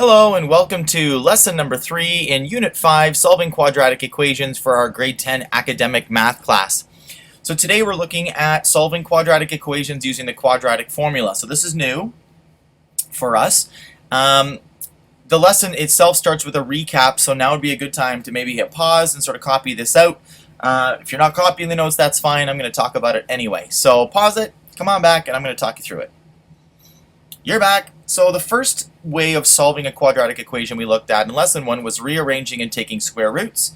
Hello and welcome to lesson number 3 in Unit 5, Solving Quadratic Equations for our Grade 10 Academic Math class. So today we're looking at solving quadratic equations using the quadratic formula. So this is new for us. The lesson itself starts with a recap, so now would be a good time to maybe hit pause and sort of copy this out. If you're not copying the notes, that's fine. I'm going to talk about it anyway. So pause it, come on back, and I'm going to talk you through it. You're back. So the first way of solving a quadratic equation we looked at in lesson 1 was rearranging and taking square roots.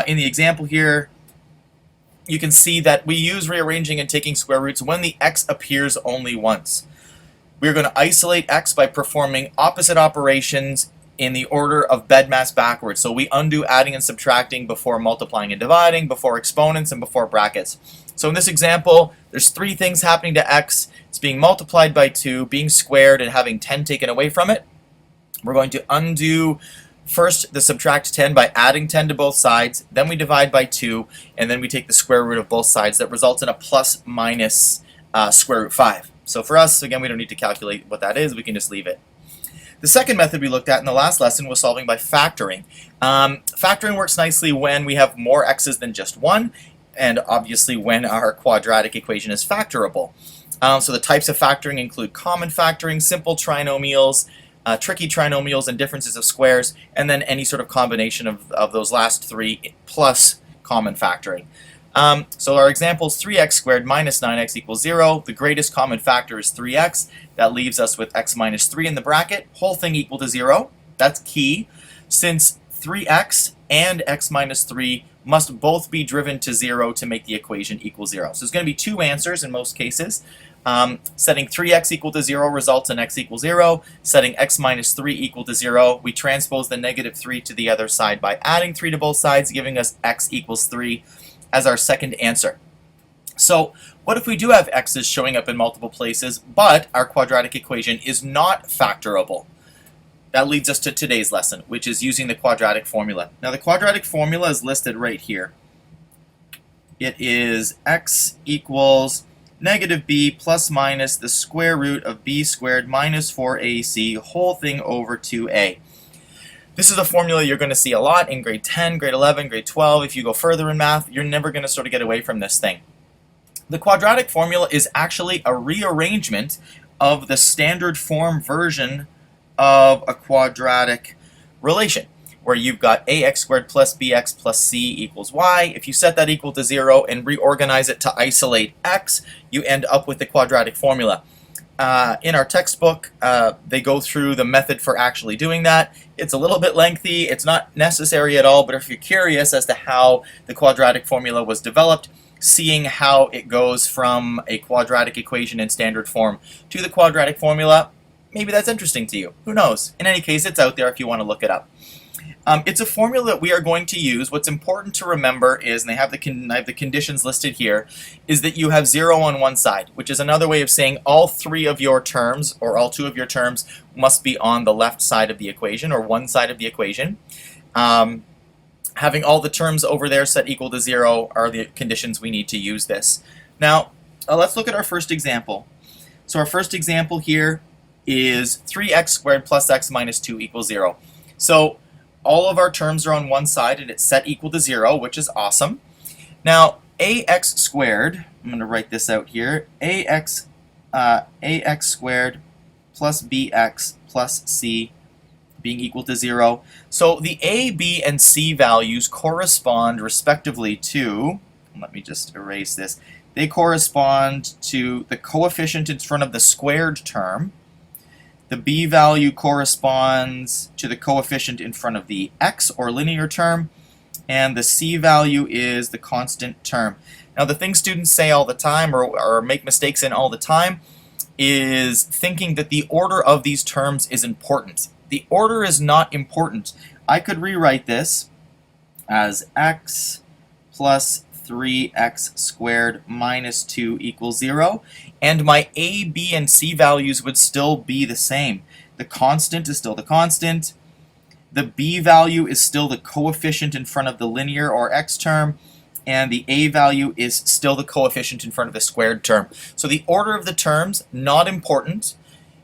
In the example here, you can see that we use rearranging and taking square roots when the x appears only once. We're going to isolate x by performing opposite operations in the order of bedmass backwards. So we undo adding and subtracting before multiplying and dividing, before exponents, and before brackets. So in this example, there's 3 things happening to x. It's being multiplied by 2, being squared, and having 10 taken away from it. We're going to undo first the subtract 10 by adding 10 to both sides, then we divide by 2, and then we take the square root of both sides. That results in a plus minus square root 5. So for us, again, we don't need to calculate what that is. We can just leave it. The second method we looked at in the last lesson was solving by factoring. Factoring works nicely when we have more x's than just one, and obviously when our quadratic equation is factorable. So the types of factoring include common factoring, simple trinomials, tricky trinomials, and differences of squares, and then any sort of combination of those last 3 plus common factoring. So our example is 3x squared minus 9x equals 0. The greatest common factor is 3x. That leaves us with x minus 3 in the bracket, whole thing equal to 0. That's key, since 3x and x minus 3 must both be driven to 0 to make the equation equal 0. So there's going to be 2 answers in most cases. Setting 3x equal to 0 results in x equals 0. Setting x minus 3 equal to 0, we transpose the negative 3 to the other side by adding 3 to both sides, giving us x equals 3 as our second answer. So what if we do have x's showing up in multiple places, but our quadratic equation is not factorable? That leads us to today's lesson, which is using the quadratic formula. Now the quadratic formula is listed right here. It is x equals negative b plus minus the square root of b squared minus 4ac whole thing over 2a. This is a formula you're going to see a lot in grade 10, grade 11, grade 12. If you go further in math, you're never going to sort of get away from this thing. The quadratic formula is actually a rearrangement of the standard form version of a quadratic relation, where you've got ax squared plus bx plus c equals y. If you set that equal to 0 and reorganize it to isolate x, you end up with the quadratic formula. In our textbook, they go through the method for actually doing that. It's a little bit lengthy. It's not necessary at all, but if you're curious as to how the quadratic formula was developed, seeing how it goes from a quadratic equation in standard form to the quadratic formula, maybe that's interesting to you. Who knows? In any case, it's out there if you want to look it up. It's a formula that we are going to use. What's important to remember is, and I have the conditions listed here, is that you have 0 on one side, which is another way of saying all 3 of your terms, or all 2 of your terms, must be on the left side of the equation, or one side of the equation. Having all the terms over there set equal to 0 are the conditions we need to use this. Now, let's look at our first example. So our first example here is 3x squared plus x minus 2 equals 0. So all of our terms are on one side and it's set equal to 0, which is awesome. Now, ax squared, I'm going to write this out here, ax squared plus bx plus c being equal to 0. So the a, b, and c values correspond respectively to, let me just erase this, they correspond to the coefficient in front of the squared term. The b value corresponds to the coefficient in front of the x or linear term, and the c value is the constant term. Now the thing students say all the time, or make mistakes in all the time, is thinking that the order of these terms is important. The order is not important. I could rewrite this as x plus 3x squared minus 2 equals 0, and my a, b, and c values would still be the same. The constant is still the constant, the b value is still the coefficient in front of the linear or x term, and the a value is still the coefficient in front of the squared term. So the order of the terms, not important.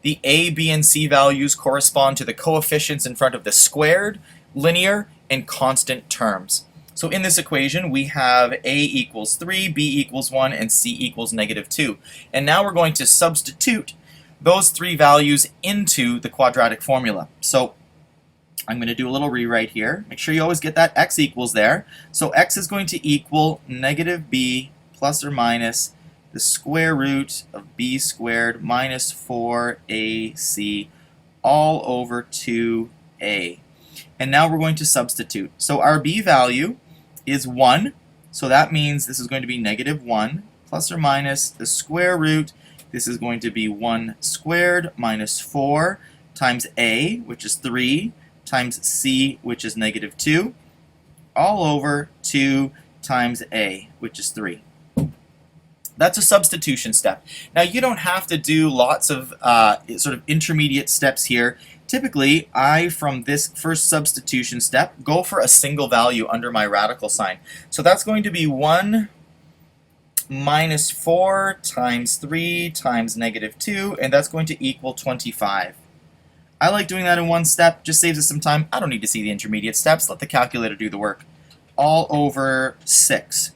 The a, b, and c values correspond to the coefficients in front of the squared, linear, and constant terms. So in this equation, we have a equals 3, b equals 1, and c equals -2. And now we're going to substitute those three values into the quadratic formula. So I'm going to do a little rewrite here. Make sure you always get that x equals there. So x is going to equal -b plus or minus the square root of b squared minus 4ac all over 2a. And now we're going to substitute. So our b value is 1. So that means this is going to be -1 plus or minus the square root. This is going to be 1 squared minus 4 times a, which is 3, times c, which is -2, all over 2 times a, which is 3. That's a substitution step. Now you don't have to do lots of sort of intermediate steps here. Typically, from this first substitution step, go for a single value under my radical sign. So that's going to be 1 minus 4 times 3 times -2, and that's going to equal 25. I like doing that in one step, just saves us some time. I don't need to see the intermediate steps. Let the calculator do the work. All over 6.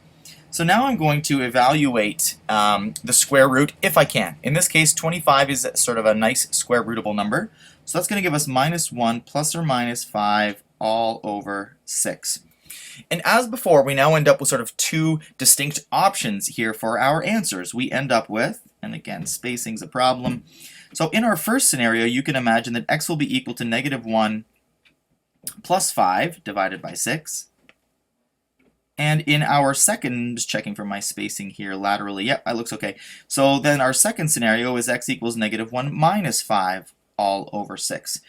So now I'm going to evaluate the square root if I can. In this case, 25 is sort of a nice square rootable number. So that's going to give us -1 plus or minus 5 all over 6. And as before, we now end up with sort of two distinct options here for our answers. We end up with, and again, spacing's a problem. So in our first scenario, you can imagine that x will be equal to -1 plus 5 divided by 6. And in our second, just checking for my spacing here laterally, yep, that looks okay. So then our second scenario is x equals -1 minus 5 all over 6.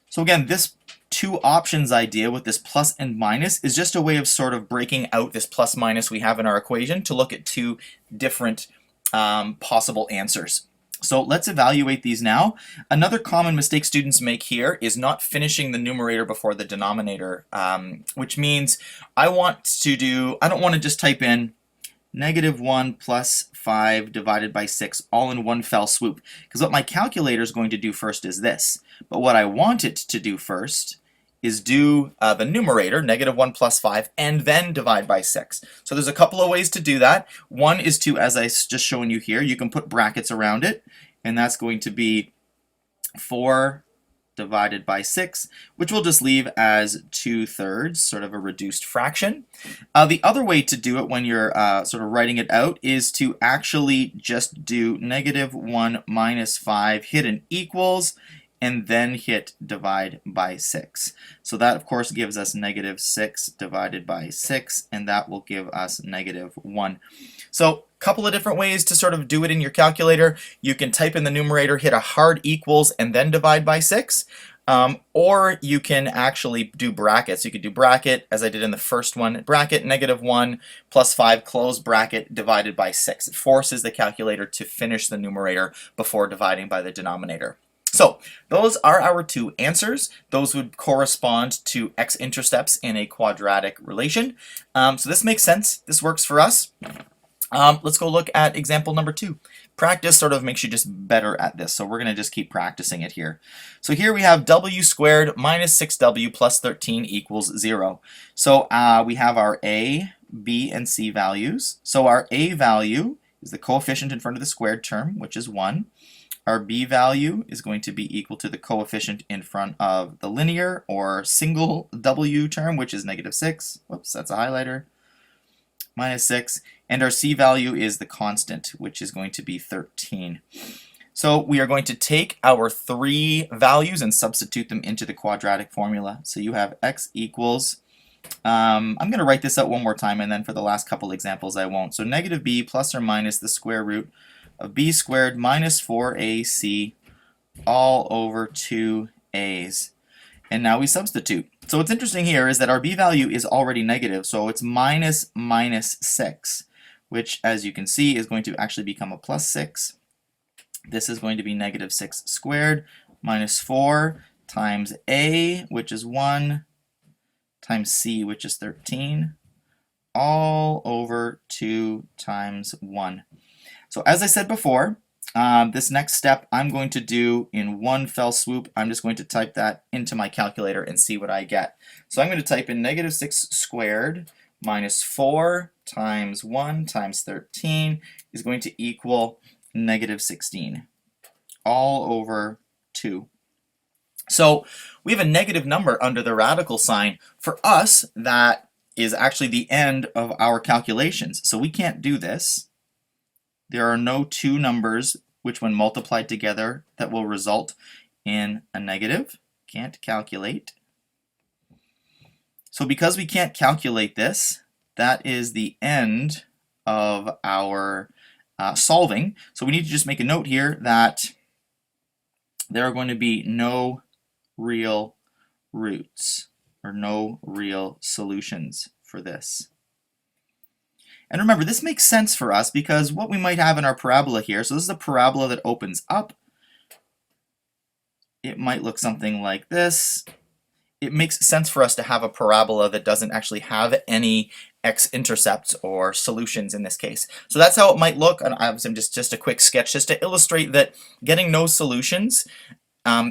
So again, this two options idea with this plus and minus is just a way of sort of breaking out this plus minus we have in our equation to look at two different possible answers. So let's evaluate these now. Another common mistake students make here is not finishing the numerator before the denominator, which means I don't want to just type in -1 plus 5 divided by 6 all in one fell swoop. Because what my calculator is going to do first is this. But what I want it to do first is do the numerator, -1 plus 5, and then divide by 6. So there's a couple of ways to do that. One is to, as I just shown you here, you can put brackets around it, and that's going to be 4 divided by 6, which we'll just leave as 2/3, sort of a reduced fraction. The other way to do it when you're sort of writing it out is to actually just do -1 minus 5, hit an equals, and then hit divide by 6. So that, of course, gives us -6 divided by 6, and that will give us -1. So a couple of different ways to sort of do it in your calculator. You can type in the numerator, hit a hard equals, and then divide by 6. Or you can actually do brackets. You could do bracket, as I did in the first one, bracket -1 plus 5, close bracket, divided by 6. It forces the calculator to finish the numerator before dividing by the denominator. So those are our two answers. Those would correspond to x-intercepts in a quadratic relation. So this makes sense. This works for us. Let's go look at example number 2. Practice sort of makes you just better at this, so we're going to just keep practicing it here. So here we have w squared minus 6w plus 13 equals 0. So we have our a, b, and c values. So our a value is the coefficient in front of the squared term, which is 1. Our b value is going to be equal to the coefficient in front of the linear or single w term, which is -6. Whoops, that's a highlighter. -6. And our c value is the constant, which is going to be 13. So we are going to take our three values and substitute them into the quadratic formula. So you have x equals, I'm going to write this out one more time, and then for the last couple examples I won't. So -b plus or minus the square root of b squared minus 4ac all over 2a's. And now we substitute. So what's interesting here is that our b value is already negative, so it's -6, which, as you can see, is going to actually become a +6. This is going to be -6 squared minus 4 times a, which is 1, times c, which is 13, all over 2 times 1. So as I said before, This next step I'm going to do in one fell swoop. I'm just going to type that into my calculator and see what I get. So I'm going to type in negative 6 squared minus 4 times 1 times 13 is going to equal negative 16, all over 2. So we have a negative number under the radical sign. For us, that is actually the end of our calculations. So we can't do this. There are no two numbers which, when multiplied together, that will result in a negative. Can't calculate. So because we can't calculate this, that is the end of our solving. So we need to just make a note here that there are going to be no real roots or no real solutions for this. And remember, this makes sense for us because what we might have in our parabola here, so this is a parabola that opens up. It might look something like this. It makes sense for us to have a parabola that doesn't actually have any x-intercepts or solutions in this case. So that's how it might look. And I have just a quick sketch just to illustrate that getting no solutions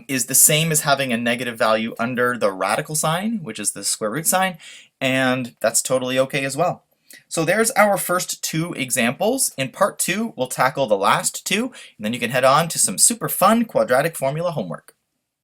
is the same as having a negative value under the radical sign, which is the square root sign, and that's totally okay as well. So there's our first two examples. In part 2, we'll tackle the last two, and then you can head on to some super fun quadratic formula homework.